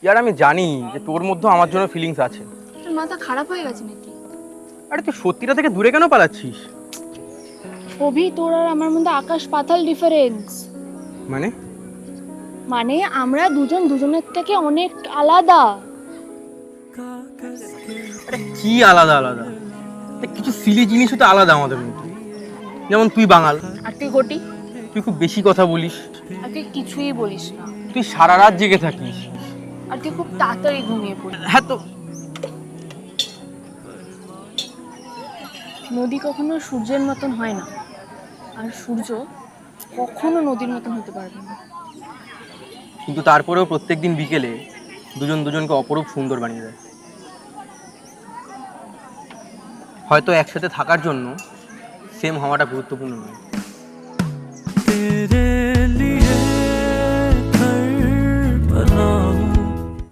यार আমি জানি যে তোর মধ্যে আমার জন্য ফিলিংস আছে। তোর মাথা খারাপ হয়ে গেছে নাকি? আরে তুই সত্যিটা থেকে দূরে কেন পালাচ্ছিস? অভি, তোর আর আমার মধ্যে আকাশ পাতাল ডিফারেন্স। মানে মানে আমরা দুজন দুজনের থেকে অনেক আলাদা। আরে কি আলাদা আলাদা? কিছু সিলি জিনিসও তো আলাদা আমাদের মধ্যে। যেমন তুই বাঙাল, আর তুই ঘটি, তুই খুব বেশি কথা বলিস, আর তুই কিছুই বলিস না, তুই সারা রাত জেগে থাকিস। আর তুই খুব তাড়াতাড়ি ঘুমিয়ে পড়িস। হ্যাঁ তো নদী কখনো সূর্যের মতন হয় না, আর সূর্য কখনো নদীর মতন হতে পারবে না। কিন্তু তারপরেও প্রত্যেকদিন বিকেলে দুজন দুজনকে অপরূপ সুন্দর বানিয়ে দেয়। হয়তো একসাথে থাকার জন্য সেম হওয়াটা গুরুত্বপূর্ণ নয়।